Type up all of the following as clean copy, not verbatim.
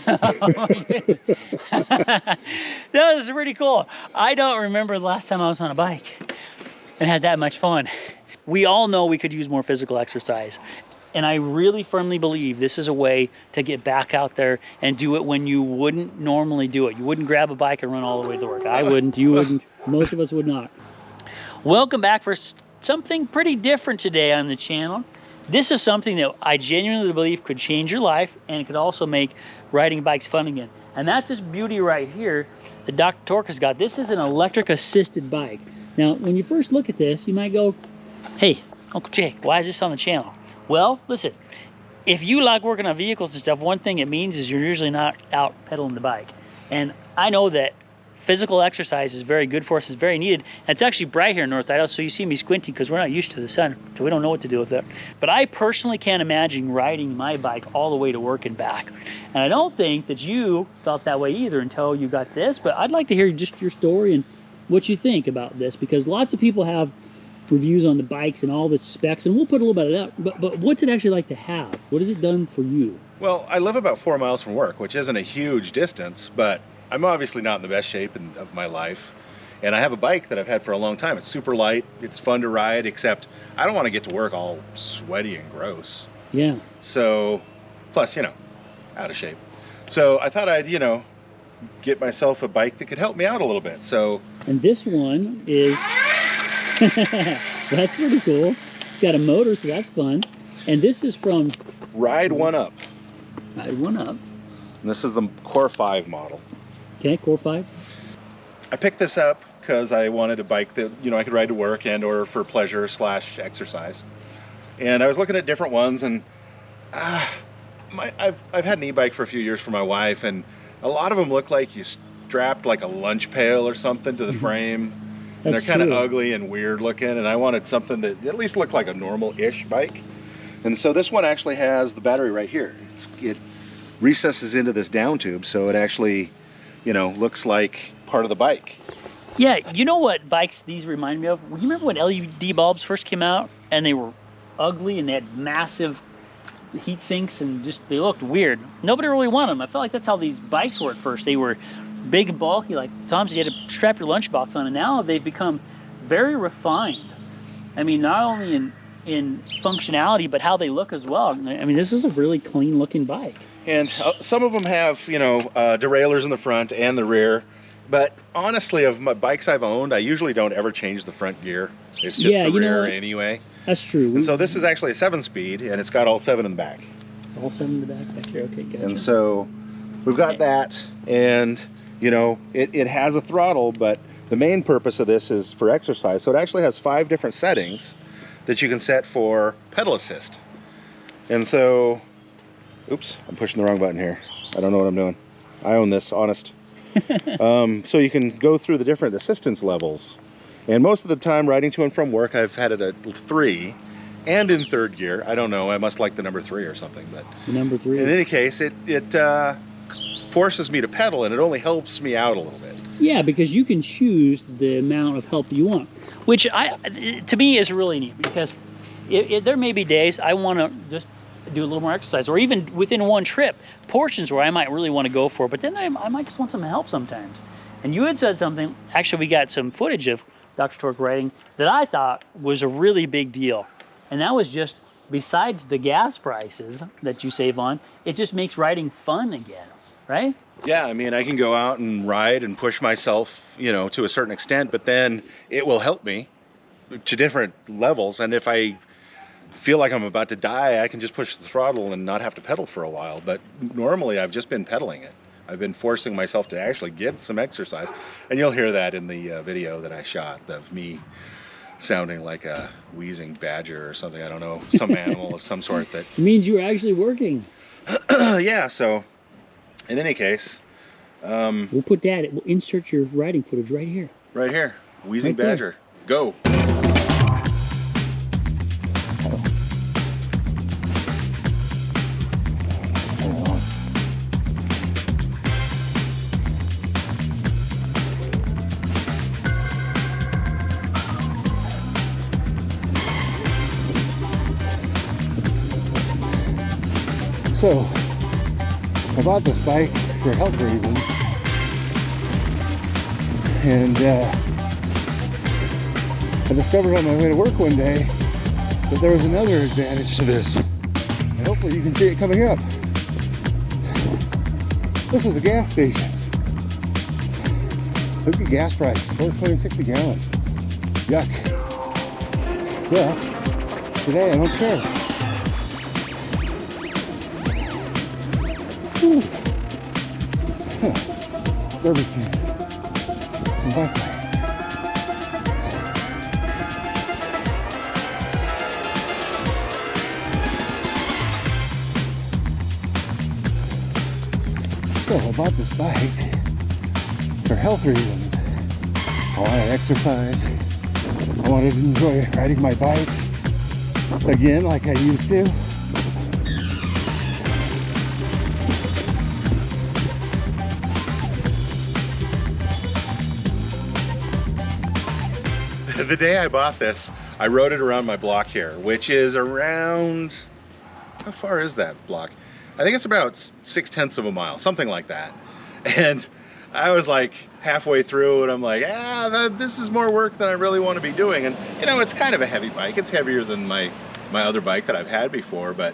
That was pretty cool. I don't remember the last time I was on a bike and had that much fun. We all know we could use more physical exercise. And I really firmly believe this is a way to get back out there and do it when you wouldn't normally do it. You wouldn't grab a bike and run all the way to work. I wouldn't, you wouldn't, most of us would not. Welcome back for something pretty different today on the channel. This is something that I genuinely believe could change your life, and it could also make riding bikes fun again. And that's this beauty right here that Dr. Torque has got. This is an electric assisted bike. Now, when you first look at this, you might go, hey, Uncle Jake, why is this on the channel? Well, listen, if you like working on vehicles and stuff, one thing it means is you're usually not out pedaling the bike. And I know that physical exercise is very good for us, it's very needed. And it's actually bright here in North Idaho, so you see me squinting because we're not used to the sun, so we don't know what to do with it. But I personally can't imagine riding my bike all the way to work and back. And I don't think that you felt that way either until you got this, but I'd like to hear just your story and what you think about this, because lots of people have reviews on the bikes and all the specs, and we'll put a little bit of that, but what's it actually like to have? What has it done for you? Well, I live about 4 miles from work, which isn't a huge distance, but I'm obviously not in the best shape of my life. And I have a bike that I've had for a long time. It's super light, it's fun to ride, except I don't want to get to work all sweaty and gross. Yeah. So, plus, out of shape. So I thought I'd, get myself a bike that could help me out a little bit. So. And this one is, that's pretty cool. It's got a motor, so that's fun. And this is from Ride One Up. Ride One Up. And this is the Core 5 model. Okay, Core 5. I picked this up because I wanted a bike that, I could ride to work and or for pleasure / exercise. And I was looking at different ones, and I've had an e-bike for a few years for my wife, and a lot of them look like you strapped like a lunch pail or something to the frame. And they're kind of ugly and weird looking, and I wanted something that at least looked like a normal-ish bike. And so this one actually has the battery right here. It recesses into this down tube, so it actually, looks like part of the bike. Yeah, you know what bikes these remind me of? You remember when LED bulbs first came out, and they were ugly, and they had massive heat sinks, and they looked weird. Nobody really wanted them. I felt like that's how these bikes were at first. They were big and bulky, like Tom's, you had to strap your lunchbox on, and now they've become very refined. I mean, not only in functionality, but how they look as well. I mean, this is a really clean looking bike. And some of them have, derailleurs in the front and the rear. But honestly, of my bikes I've owned, I usually don't ever change the front gear. It's just the rear anyway. That's true. And so this is actually a 7-speed, and it's got all 7 in the back. All 7 in the back here, okay, gotcha. And so we've got that, and it has a throttle, but the main purpose of this is for exercise. So it actually has 5 different settings that you can set for pedal assist. And so, oops, I'm pushing the wrong button here. I don't know what I'm doing. I own this, honest. So you can go through the different assistance levels. And most of the time riding to and from work, I've had it at 3 and in 3rd gear. I don't know, I must like the number 3 or something. But number 3. In any case, it forces me to pedal, and it only helps me out a little bit. Yeah, because you can choose the amount of help you want, which to me is really neat, because there may be days I want to just do a little more exercise, or even within one trip, portions where I might really want to go for, but then I might just want some help sometimes. And you had said something, actually we got some footage of Dr. Torque riding that I thought was a really big deal. And that was just, besides the gas prices that you save on, it just makes riding fun again, right? Yeah, I mean, I can go out and ride and push myself, to a certain extent, but then it will help me to different levels. And if I feel like I'm about to die, I can just push the throttle and not have to pedal for a while. But normally I've just been pedaling it. I've been forcing myself to actually get some exercise. And you'll hear that in the video that I shot of me sounding like a wheezing badger or something. I don't know, some animal of some sort that... It means you were actually working. Yeah, so in any case... we'll put that, we'll insert your riding footage right here. Right here, wheezing badger. Go. So I bought this bike for health reasons, and I discovered on my way to work one day that there was another advantage to this, and hopefully you can see it coming up. This is a gas station. Look at gas price, $4.26 a gallon. Yuck. Well, today I don't care. Whew. Huh. Burger King. And bike light. So I bought this bike for health reasons. I wanted to exercise. I wanted to enjoy riding my bike again like I used to. The day I bought this, I rode it around my block here, which is around, how far is that block? I think it's about 0.6 of a mile, something like that. And I was like halfway through and I'm like, this is more work than I really want to be doing. And you know, it's kind of a heavy bike. It's heavier than my other bike that I've had before, but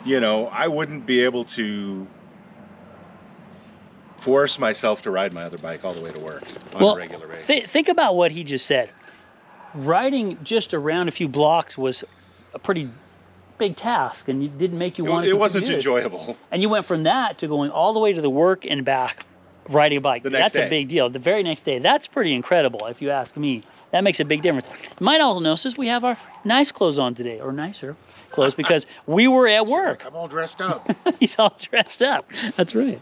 you know, I wouldn't be able to force myself to ride my other bike all the way to work on a regular basis. Think about what he just said. Riding just around a few blocks was a pretty big task, and it didn't make you want to. It wasn't enjoyable. And you went from that to going all the way to the work and back, riding a bike. That's a big deal. The very next day, that's pretty incredible, if you ask me. That makes a big difference. You might also notice we have our nice clothes on today, or nicer clothes, because we were at work. I'm all dressed up. He's all dressed up. That's right.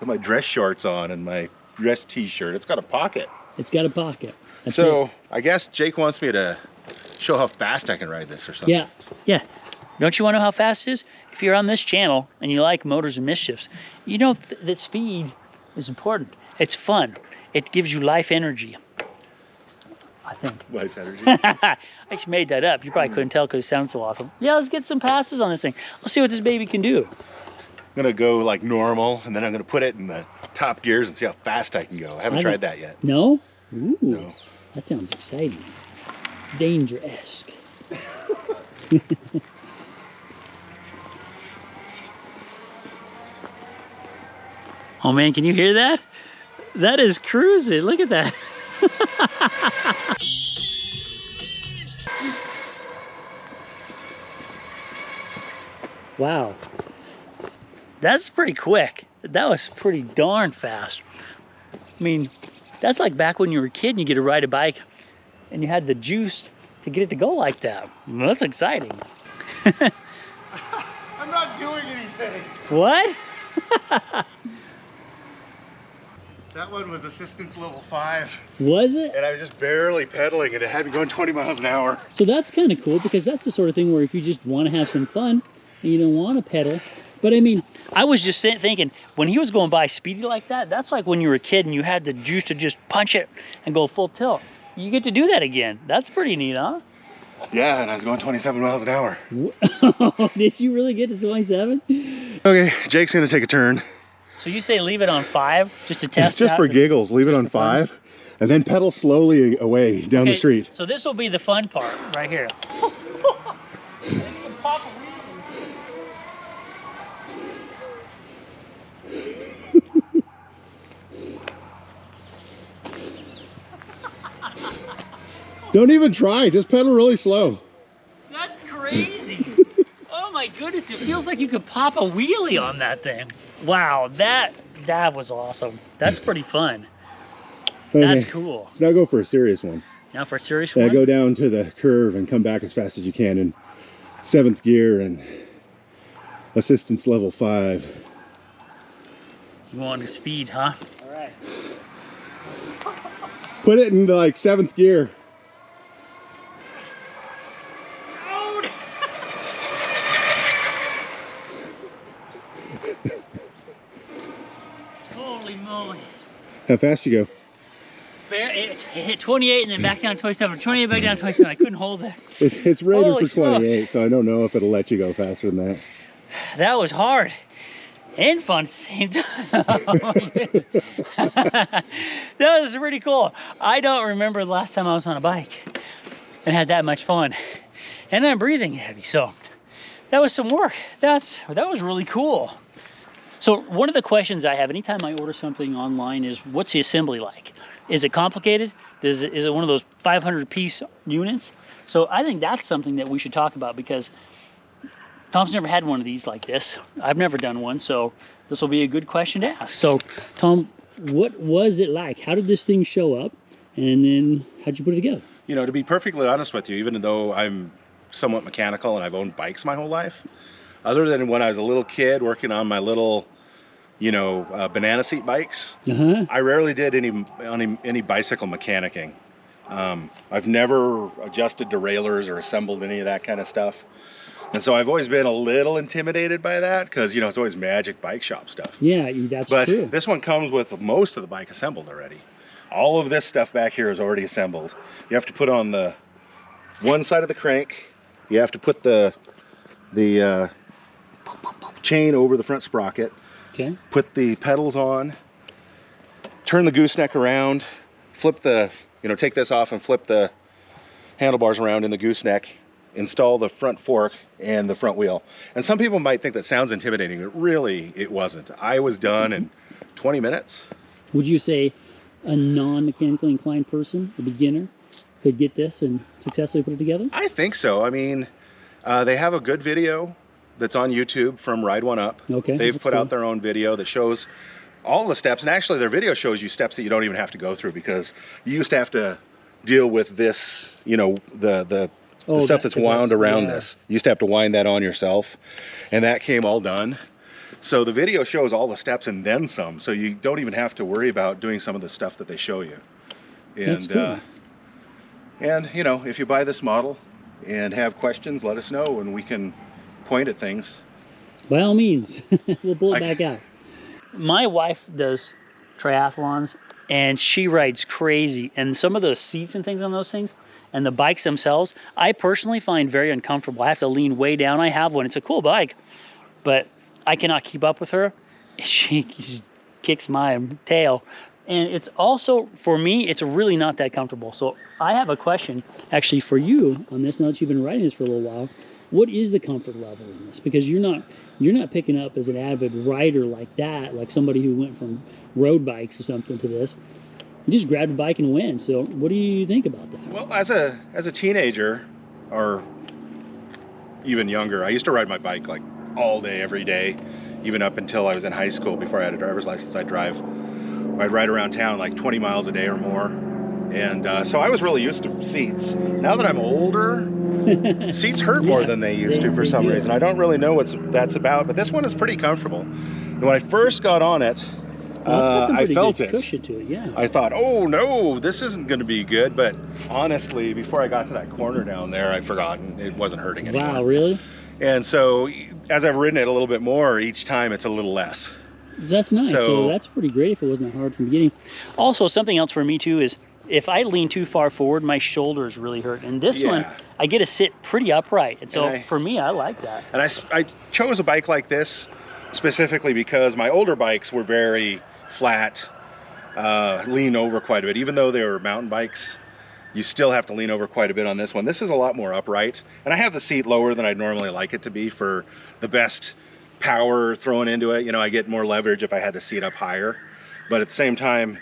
Got my dress shorts on and my dress t-shirt. It's got a pocket. It's got a pocket. That's so it. I guess Jake wants me to show how fast I can ride this or something. Yeah. Don't you want to know how fast it is? If you're on this channel and you like Motors and Mischiefs, you know that speed is important. It's fun. It gives you life energy. I think. Life energy. I just made that up. You probably couldn't tell because it sounds so awesome. Yeah, let's get some passes on this thing. Let's see what this baby can do. I'm gonna go like normal, and then I'm gonna put it in the top gears and see how fast I can go. I haven't tried that yet. No? Ooh, no. That sounds exciting. Danger-esque. Oh man, can you hear that? That is cruising. Look at that. Wow. That's pretty quick. That was pretty darn fast. I mean, that's like back when you were a kid and you get to ride a bike and you had the juice to get it to go like that. Well, that's exciting. I'm not doing anything. What? That one was assistance level 5. Was it? And I was just barely pedaling and it had me going 20 miles an hour. So that's kind of cool, because that's the sort of thing where if you just want to have some fun and you don't want to pedal. But I mean, I was just thinking, when he was going by speedy like that, that's like when you were a kid and you had the juice to just punch it and go full tilt. You get to do that again. That's pretty neat, huh? Yeah, and I was going 27 miles an hour. Did you really get to 27? Okay, Jake's gonna take a turn. So you say leave it on 5 just to test Just out? for giggles, leave it on 5 and then pedal slowly away down the street. So this will be the fun part right here. Don't even try, just pedal really slow. That's crazy. Oh my goodness, it feels like you could pop a wheelie on that thing. Wow, that was awesome. That's pretty fun. Okay. That's cool. So now go for a serious one. Now for a serious one? Yeah, go down to the curve and come back as fast as you can in 7th gear and assistance level 5. You want to speed, huh? All right. Put it into like 7th gear. Holy moly. How fast you go? It hit 28 and then back down to 27. 28 back down to 27. I couldn't hold that. It's rated Holy for 28, smokes. so I don't know if it'll let you go faster than that. That was hard. and fun at the same time. Oh my goodness. That was pretty cool. I don't remember the last time I was on a bike and had that much fun. And I'm breathing heavy, so that was some work. That was really cool. So one of the questions I have anytime I order something online is, what's the assembly like? Is it complicated? Is it one of those 500-piece units? So I think that's something that we should talk about, because Tom's never had one of these like this. I've never done one, so this will be a good question to ask. So Tom, what was it like? How did this thing show up? And then how'd you put it together? You know, to be perfectly honest with you, even though I'm somewhat mechanical and I've owned bikes my whole life, other than when I was a little kid working on my little, you know, banana seat bikes, I rarely did any bicycle mechanicking. I've never adjusted derailleurs or assembled any of that kind of stuff. And so I've always been a little intimidated by that, because, you know, it's always magic bike shop stuff. Yeah, that's true. But this one comes with most of the bike assembled already. All of this stuff back here is already assembled. You have to put on the one side of the crank. You have to put the chain over the front sprocket. Okay. Put the pedals on. Turn the gooseneck around. Flip the, you know, take this off and flip the handlebars around in the gooseneck. Install the front fork and the front wheel. And some people might think that sounds intimidating, but really it wasn't. I was done in 20 minutes. Would you say a non-mechanically inclined person, a beginner, could get this and successfully put it together? I think so. I mean, they have a good video that's on YouTube from Ride One Up. Okay. They've put out their own video that shows all the steps, and actually their video shows you steps that you don't even have to go through, because you used to have to deal with this, you know, the stuff that's wound around this. You used to have to wind that on yourself, and that came all done. So the video shows all the steps and then some, so you don't even have to worry about doing some of the stuff that they show you. And that's cool. And you know, if you buy this model and have questions, let us know and we can point at things. By all means. We'll pull it back out. My wife does triathlons and she rides crazy, and some of those seats and things on those things and the bikes themselves, I personally find very uncomfortable. I have to lean way down. I have one. It's a cool bike, but I cannot keep up with her. She kicks my tail. And it's also, for me, it's really not that comfortable. So I have a question actually for you on this, now that you've been riding this for a little while. What is the comfort level in this? Because you're not picking up as an avid rider like that, like somebody who went from road bikes or something to this. You just grabbed a bike and went. So what do you think about that? Well, as a teenager, or even younger, I used to ride my bike like all day, every day, even up until I was in high school. Before I had a driver's license, I'd ride around town like 20 miles a day or more. And so I was really used to seats. Now that I'm older, seats hurt more than they used to for some reason. I don't really know what that's about, but this one is pretty comfortable. And when I first got on it, I felt it. Cushion to it, yeah. I thought, oh no, this isn't going to be good. But honestly, before I got to that corner down there, I'd forgotten it wasn't hurting anymore. Wow, really? And so as I've ridden it a little bit more, each time it's a little less. That's nice. So that's pretty great if it wasn't that hard from the beginning. Also, something else for me too is if I lean too far forward, my shoulders really hurt. And this one, I get to sit pretty upright. And so for me, I like that. And I chose a bike like this specifically because my older bikes were very flat, lean over quite a bit. Even though they were mountain bikes, you still have to lean over quite a bit on this one. This is a lot more upright. And I have the seat lower than I'd normally like it to be for the best power thrown into it. You know, I get more leverage if I had the seat up higher. But at the same time,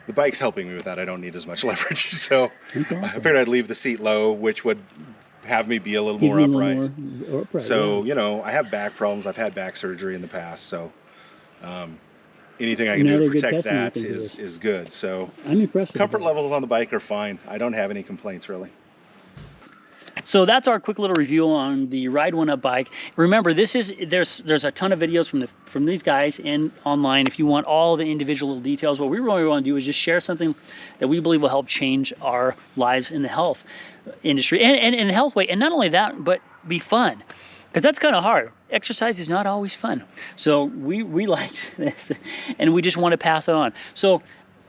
the bike's helping me with that. I don't need as much leverage. So awesome. I figured I'd leave the seat low, which would have me be a little more upright. So, you know, I have back problems. I've had back surgery in the past. So anything I can do to protect that is good. So I'm impressed. Comfort levels on the bike are fine. I don't have any complaints really. So that's our quick little review on the Ride One Up bike. Remember, there's a ton of videos from these guys and online. If you want all the individual details, what we really want to do is just share something that we believe will help change our lives in the health industry and in the health way. And not only that, but be fun, because that's kind of hard. Exercise is not always fun. So we like this, and we just want to pass it on. So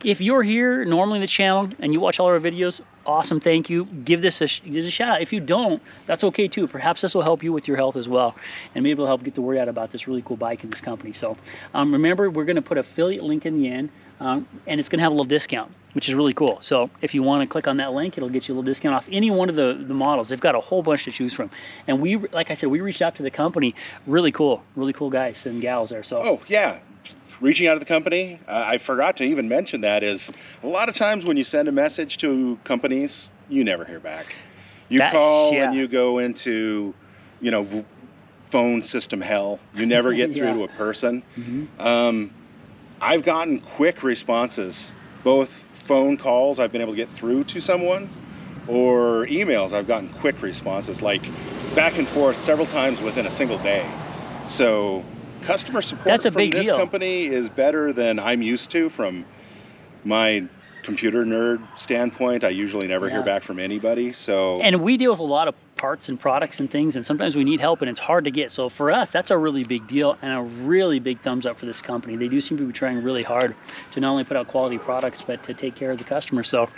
if you're here normally in the channel and you watch all our videos, awesome thank you. Give this a shout out. If you don't, that's okay too. Perhaps this will help you with your health as well, and maybe it'll help get the word out about this really cool bike in this company. So remember, we're going to put an affiliate link in the end, and it's going to have a little discount, which is really cool. So if you want to click on that link, it'll get you a little discount off any one of the models. They've got a whole bunch to choose from, and we, like I said, we reached out to the company. Really cool guys and gals there. So oh yeah, reaching out to the company, I forgot to even mention that, is a lot of times when you send a message to companies, you never hear back. You call and you go into, you know, phone system hell. You never get through to a person. I've gotten quick responses, both phone calls I've been able to get through to someone, or emails I've gotten quick responses, like back and forth several times within a single day. So customer support from this company is better than I'm used to from my computer nerd standpoint. I usually never hear back from anybody. So, and we deal with a lot of parts and products and things, and sometimes we need help and it's hard to get. So for us, that's a really big deal, and a really big thumbs up for this company. They do seem to be trying really hard to not only put out quality products, but to take care of the customer. So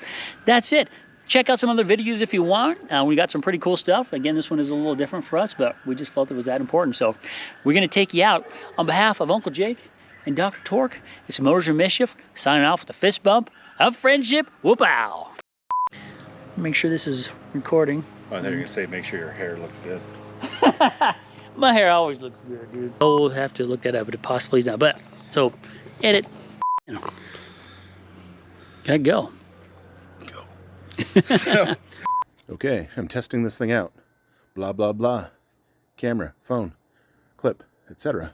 that's it. Check out some other videos if you want. We got some pretty cool stuff. Again, this one is a little different for us, but we just felt it was that important. So we're going to take you out. On behalf of Uncle Jake and Dr. Torque, it's Motors Mischief, signing off with a fist bump of friendship. Whoop-ow. Make sure this is recording. Oh, I thought you were going to say make sure your hair looks good. My hair always looks good, dude. Oh, we'll have to look that up, but it possibly is not. But, so, edit. You know. Gotta go. Okay, I'm testing this thing out. Blah, blah, blah. Camera, phone, clip, etc.